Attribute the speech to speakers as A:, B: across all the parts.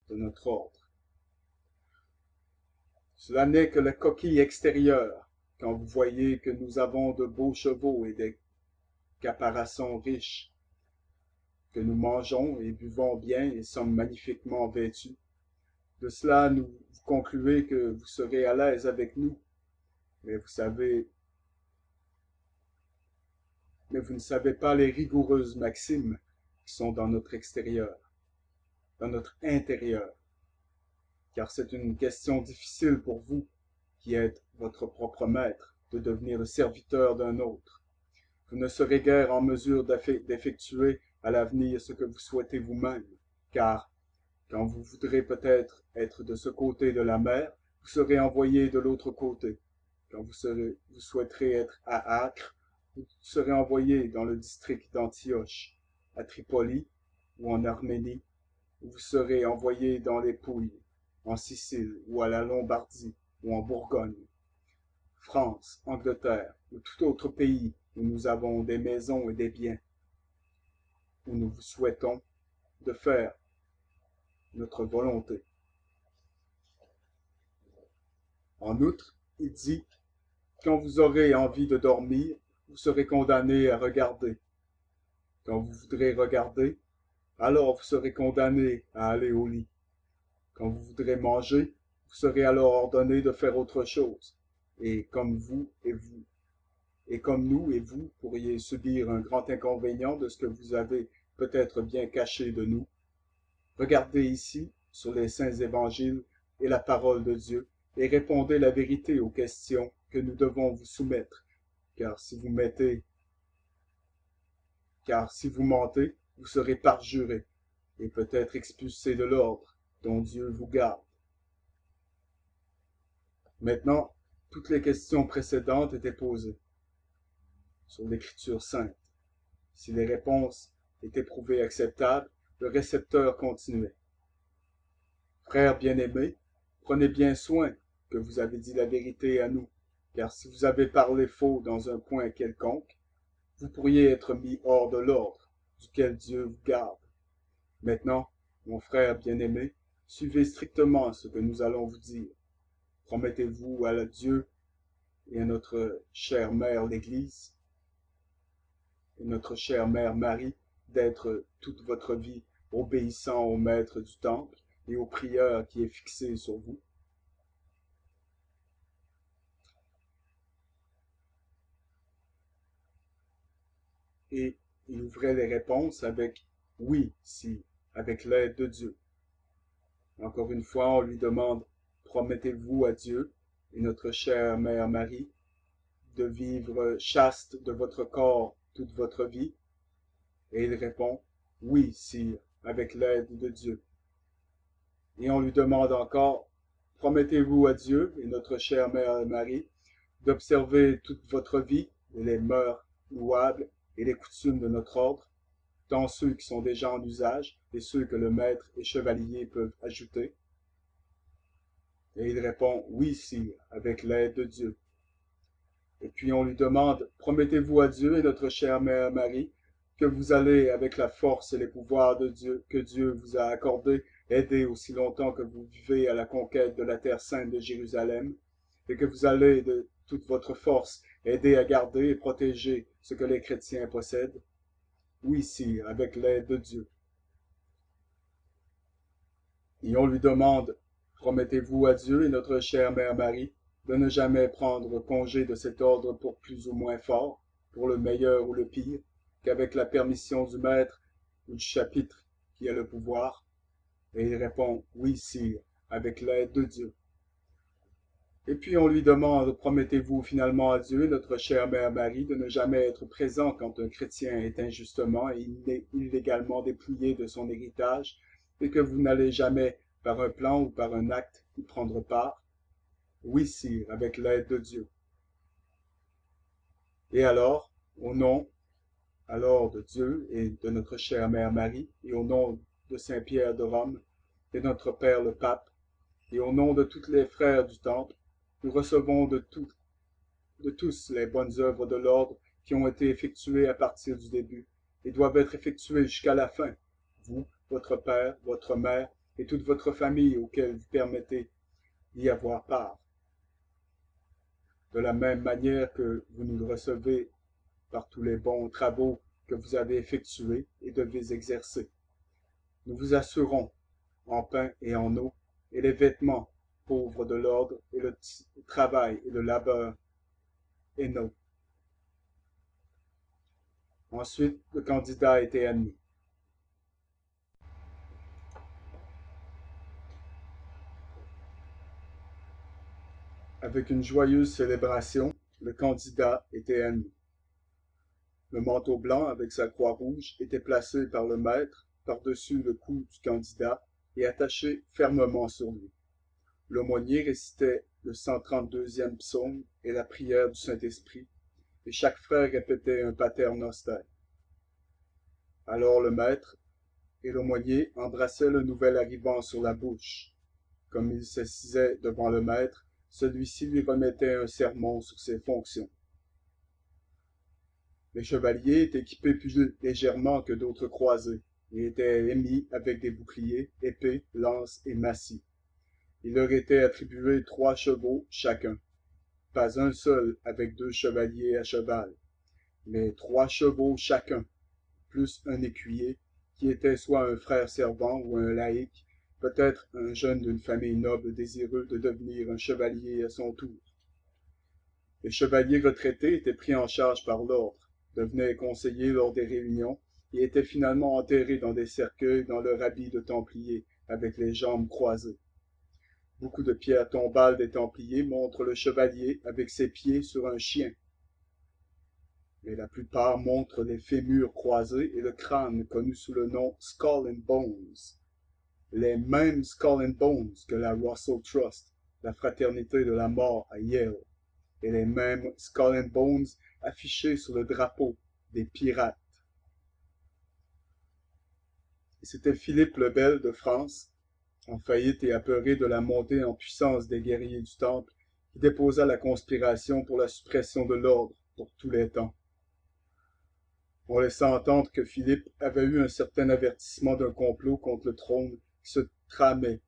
A: de notre ordre. Cela n'est que la coquille extérieure, quand vous voyez que nous avons de beaux chevaux et des caparaçons riches, que nous mangeons et buvons bien et sommes magnifiquement vêtus. De cela, vous concluez que vous serez à l'aise avec nous, mais vous ne savez pas les rigoureuses maximes qui sont dans notre extérieur, dans notre intérieur, car c'est une question difficile pour vous, qui êtes votre propre maître, de devenir le serviteur d'un autre. Vous ne serez guère en mesure d'effectuer à l'avenir ce que vous souhaitez vous-même, car quand vous voudrez peut-être être de ce côté de la mer, vous serez envoyé de l'autre côté. Quand vous souhaiterez être à Acre, vous serez envoyé dans le district d'Antioche, à Tripoli ou en Arménie, ou vous serez envoyé dans les Pouilles, en Sicile ou à la Lombardie ou en Bourgogne, France, Angleterre ou tout autre pays où nous avons des maisons et des biens, où nous vous souhaitons de faire notre volonté. En outre, il dit, quand vous aurez envie de dormir, vous serez condamné à regarder. Quand vous voudrez regarder, alors vous serez condamné à aller au lit. Quand vous voudrez manger, vous serez alors ordonné de faire autre chose. Et comme nous et vous pourriez subir un grand inconvénient de ce que vous avez peut-être bien caché de nous, regardez ici sur les saints évangiles et la parole de Dieu et répondez la vérité aux questions que nous devons vous soumettre, car si vous mentez, vous serez parjuré et peut-être expulsé de l'ordre dont Dieu vous garde. Maintenant, toutes les questions précédentes étaient posées sur l'Écriture sainte. Si les réponses étaient prouvées acceptables, le récepteur continuait. Frères bien-aimés, prenez bien soin que vous avez dit la vérité à nous, car si vous avez parlé faux dans un point quelconque, vous pourriez être mis hors de l'ordre, duquel Dieu vous garde. Maintenant, mon frère bien-aimé, suivez strictement ce que nous allons vous dire. Promettez-vous à Dieu et à notre chère mère l'Église, et notre chère mère Marie, d'être toute votre vie obéissant au maître du temple et au prieur qui est fixé sur vous. Et il ouvrait les réponses avec « Oui, si, avec l'aide de Dieu ». Encore une fois, on lui demande « Promettez-vous à Dieu et notre chère mère Marie de vivre chaste de votre corps toute votre vie ?» Et il répond « Oui, sire, avec l'aide de Dieu ». Et on lui demande encore « Promettez-vous à Dieu et notre chère mère Marie d'observer toute votre vie les mœurs louables et les coutumes de notre ordre, tant ceux qui sont déjà en usage et ceux que le maître et chevalier peuvent ajouter ?» Et il répond « Oui, sire, avec l'aide de Dieu ». Et puis on lui demande « Promettez-vous à Dieu et notre chère mère Marie que vous allez, avec la force et les pouvoirs de Dieu que Dieu vous a accordés, aider aussi longtemps que vous vivez à la conquête de la terre sainte de Jérusalem, et que vous allez de toute votre force aider à garder et protéger ce que les chrétiens possèdent? Oui, sire, avec l'aide de Dieu. » Et on lui demande « Promettez-vous à Dieu et notre chère mère Marie de ne jamais prendre congé de cet ordre pour plus ou moins fort, pour le meilleur ou le pire, qu'avec la permission du maître ou du chapitre qui a le pouvoir? » Et il répond « Oui, sire, avec l'aide de Dieu. » Et puis on lui demande « Promettez-vous finalement à Dieu, notre chère mère Marie, de ne jamais être présent quand un chrétien est injustement et illégalement dépouillé de son héritage, et que vous n'allez jamais, par un plan ou par un acte, y prendre part? » Oui, sire, avec l'aide de Dieu. Et alors, au nom de Dieu et de notre chère mère Marie, et au nom de Saint Pierre de Rome, et de notre Père le Pape, et au nom de tous les frères du Temple, nous recevons de tous les bonnes œuvres de l'ordre qui ont été effectuées à partir du début, et doivent être effectuées jusqu'à la fin. Vous, votre père, votre mère, et toute votre famille auquel vous permettez d'y avoir part. De la même manière que vous nous recevez par tous les bons travaux que vous avez effectués et devez exercer. Nous vous assurons en pain et en eau, et les vêtements pauvres de l'ordre, et le travail et le labeur et non. Ensuite, le candidat a été admis. Avec une joyeuse célébration, le candidat était admis. Le manteau blanc avec sa croix rouge était placé par le maître par-dessus le cou du candidat et attaché fermement sur lui. L'aumônier récitait le 132e psaume et la prière du Saint-Esprit, et chaque frère répétait un pater noster. Alors le maître et l'aumônier embrassaient le nouvel arrivant sur la bouche. Comme il s'assisait devant le maître, celui-ci lui remettait un sermon sur ses fonctions. Les chevaliers étaient équipés plus légèrement que d'autres croisés, et étaient émis avec des boucliers, épées, lances et massifs. Il leur était attribué 3 chevaux chacun, pas un seul avec 2 chevaliers à cheval, mais 3 chevaux chacun, plus un écuyer, qui était soit un frère servant ou un laïc, peut-être un jeune d'une famille noble désireux de devenir un chevalier à son tour. Les chevaliers retraités étaient pris en charge par l'ordre, devenaient conseillers lors des réunions et étaient finalement enterrés dans des cercueils dans leur habit de templier, avec les jambes croisées. Beaucoup de pierres tombales des templiers montrent le chevalier avec ses pieds sur un chien, mais la plupart montrent les fémurs croisés et le crâne connu sous le nom Skull and Bones. Les mêmes Skull and Bones que la Russell Trust, la fraternité de la mort à Yale, et les mêmes Skull and Bones affichés sur le drapeau des pirates. C'était Philippe le Bel de France, en faillite et apeuré de la montée en puissance des guerriers du Temple, qui déposa la conspiration pour la suppression de l'ordre pour tous les temps. On laissa entendre que Philippe avait eu un certain avertissement d'un complot contre le trône qui se tramait,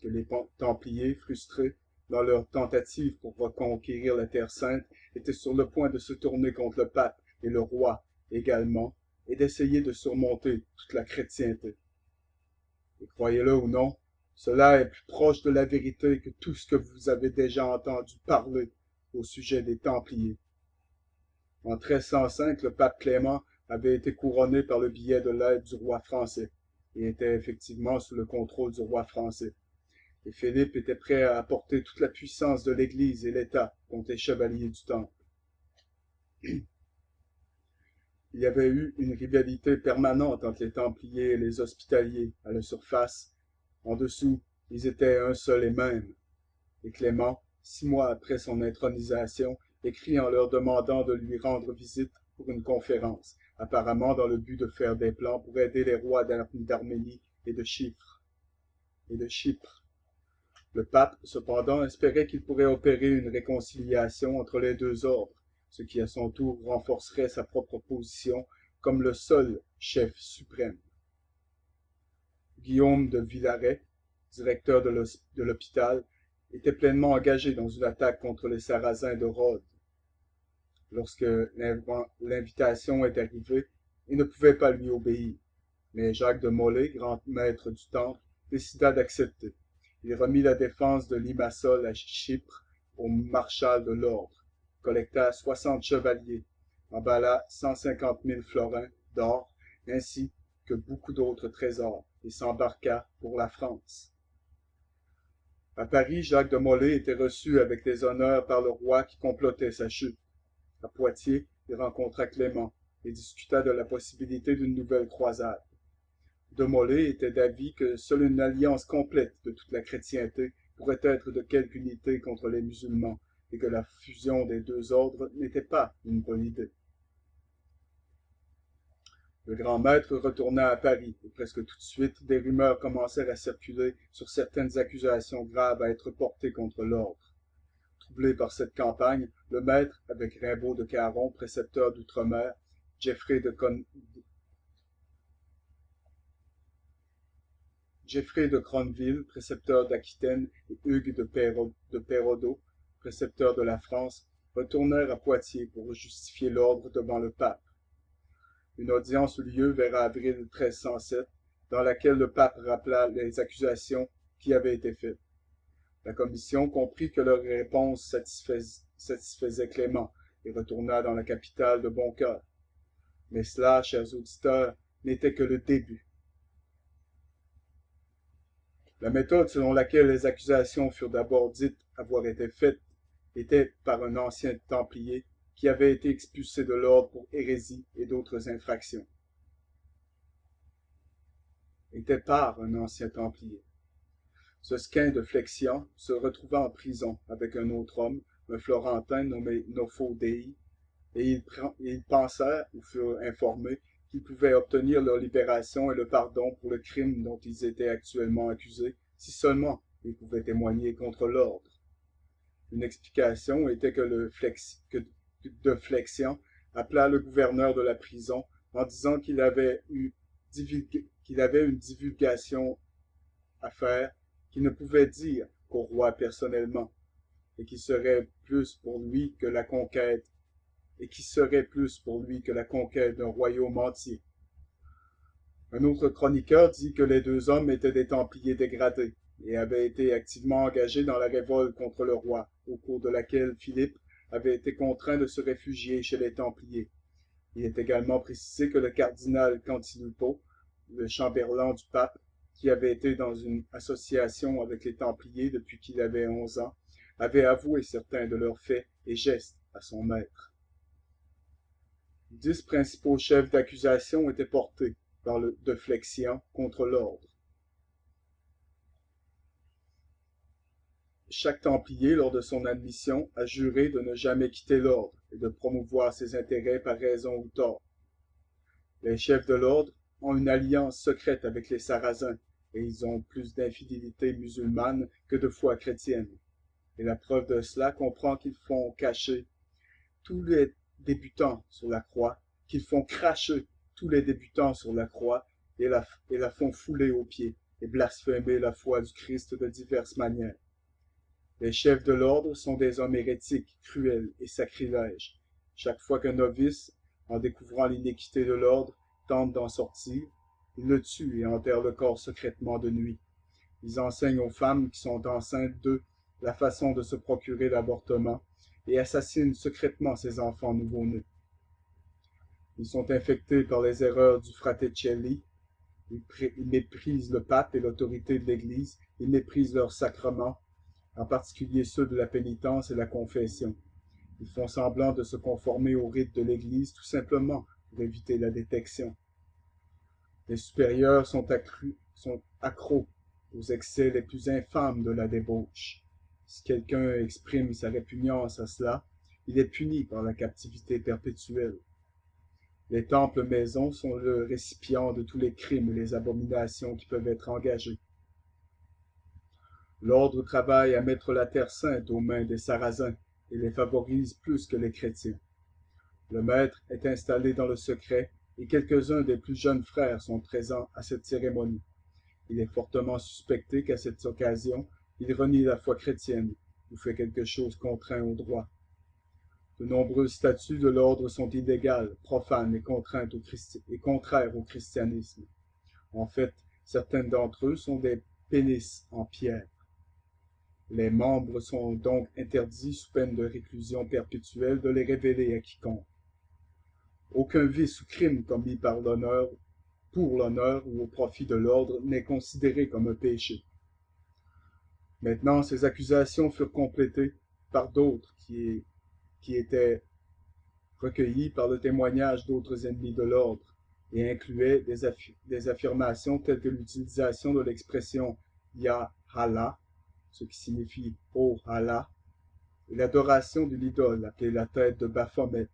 A: que les Templiers, frustrés dans leur tentative pour reconquérir la Terre Sainte, étaient sur le point de se tourner contre le pape et le roi également, et d'essayer de surmonter toute la chrétienté. Et croyez-le ou non, cela est plus proche de la vérité que tout ce que vous avez déjà entendu parler au sujet des Templiers. En 1305, le pape Clément avait été couronné par le billet de l'aide du roi français, et était effectivement sous le contrôle du roi français. Et Philippe était prêt à apporter toute la puissance de l'Église et l'État contre les chevaliers du Temple. Il y avait eu une rivalité permanente entre les Templiers et les Hospitaliers à la surface. En dessous, ils étaient un seul et même. Et Clément, 6 mois après son intronisation, écrit en leur demandant de lui rendre visite pour une conférence, apparemment dans le but de faire des plans pour aider les rois d'Arménie et de Chypre. Le pape, cependant, espérait qu'il pourrait opérer une réconciliation entre les deux ordres, ce qui à son tour renforcerait sa propre position comme le seul chef suprême. Guillaume de Villaret, directeur de l'hôpital, était pleinement engagé dans une attaque contre les Sarrasins de Rhodes. Lorsque l'invitation est arrivée, il ne pouvait pas lui obéir, mais Jacques de Molay, grand maître du Temple, décida d'accepter. Il remit la défense de Limassol à Chypre au marshal de l'ordre, collecta 60 chevaliers, emballa 150 000 florins d'or, ainsi que beaucoup d'autres trésors, et s'embarqua pour la France. À Paris, Jacques de Molay était reçu avec des honneurs par le roi qui complotait sa chute. À Poitiers, il rencontra Clément et discuta de la possibilité d'une nouvelle croisade. De Molay était d'avis que seule une alliance complète de toute la chrétienté pourrait être de quelque unité contre les musulmans, et que la fusion des deux ordres n'était pas une bonne idée. Le grand maître retourna à Paris, et presque tout de suite des rumeurs commencèrent à circuler sur certaines accusations graves à être portées contre l'ordre. Troublé par cette campagne, le maître, avec Rimbaud de Caron, précepteur d'outre-mer, Geoffrey de Geoffrey de Cronville, précepteur d'Aquitaine, et Hugues de Pérodo, précepteur de la France, retournèrent à Poitiers pour justifier l'ordre devant le pape. Une audience eut lieu vers avril 1307, dans laquelle le pape rappela les accusations qui avaient été faites. La commission comprit que leur réponse satisfaisait Clément et retourna dans la capitale de bon cœur. Mais cela, chers auditeurs, n'était que le début. La méthode selon laquelle les accusations furent d'abord dites avoir été faites était par un ancien templier qui avait été expulsé de l'ordre pour hérésie et d'autres infractions. Sosquin de Flexian se retrouva en prison avec un autre homme, un Florentin nommé Nophodei, et ils pensèrent ou furent informés qu'ils pouvaient obtenir leur libération et le pardon pour le crime dont ils étaient actuellement accusés, si seulement ils pouvaient témoigner contre l'ordre. Une explication était que de Flexian appela le gouverneur de la prison en disant qu'il avait une divulgation à faire qu'il ne pouvait dire qu'au roi personnellement, et qui serait plus pour lui que la conquête d'un royaume entier. Un autre chroniqueur dit que les deux hommes étaient des Templiers dégradés et avaient été activement engagés dans la révolte contre le roi, au cours de laquelle Philippe avait été contraint de se réfugier chez les Templiers. Il est également précisé que le cardinal Cantilupo, le chambellan du pape, qui avait été dans une association avec les Templiers depuis qu'il avait 11 ans, avait avoué certains de leurs faits et gestes à son maître. 10 principaux chefs d'accusation étaient portés par de Flexian contre l'ordre. Chaque Templier, lors de son admission, a juré de ne jamais quitter l'ordre et de promouvoir ses intérêts par raison ou tort. Les chefs de l'ordre ont une alliance secrète avec les Sarrasins, et ils ont plus d'infidélité musulmane que de foi chrétienne. Et la preuve de cela comprend qu'ils font cacher tous les débutants sur la croix, qu'ils font cracher tous les débutants sur la croix et la font fouler aux pieds et blasphémer la foi du Christ de diverses manières. Les chefs de l'ordre sont des hommes hérétiques, cruels et sacrilèges. Chaque fois qu'un novice, en découvrant l'iniquité de l'ordre, tente d'en sortir, ils le tuent et enterrent le corps secrètement de nuit. Ils enseignent aux femmes qui sont enceintes d'eux la façon de se procurer l'avortement et assassinent secrètement ces enfants nouveau-nés. Ils sont infectés par les erreurs du Fraticelli. Ils méprisent le pape et l'autorité de l'Église. Ils méprisent leurs sacrements, en particulier ceux de la pénitence et la confession. Ils font semblant de se conformer aux rites de l'Église tout simplement pour éviter la détection. Les supérieurs sont accros aux excès les plus infâmes de la débauche. Si quelqu'un exprime sa répugnance à cela, il est puni par la captivité perpétuelle. Les temples maisons sont le récipient de tous les crimes et les abominations qui peuvent être engagés. L'ordre travaille à mettre la terre sainte aux mains des Sarrasins et les favorise plus que les chrétiens. Le maître est installé dans le secret et quelques-uns des plus jeunes frères sont présents à cette cérémonie. Il est fortement suspecté qu'à cette occasion, il renie la foi chrétienne ou fait quelque chose contraint au droit. De nombreuses statues de l'ordre sont illégales, profanes et contraires au christianisme. En fait, certaines d'entre eux sont des pénisses en pierre. Les membres sont donc interdits sous peine de réclusion perpétuelle de les révéler à quiconque. Aucun vice ou crime commis pour l'honneur ou au profit de l'ordre n'est considéré comme un péché. Maintenant, ces accusations furent complétées par d'autres qui étaient recueillis par le témoignage d'autres ennemis de l'ordre et incluaient des affirmations telles que l'utilisation de l'expression Ya Allah, ce qui signifie Oh Allah, et l'adoration d'une idole appelée la tête de Baphomet,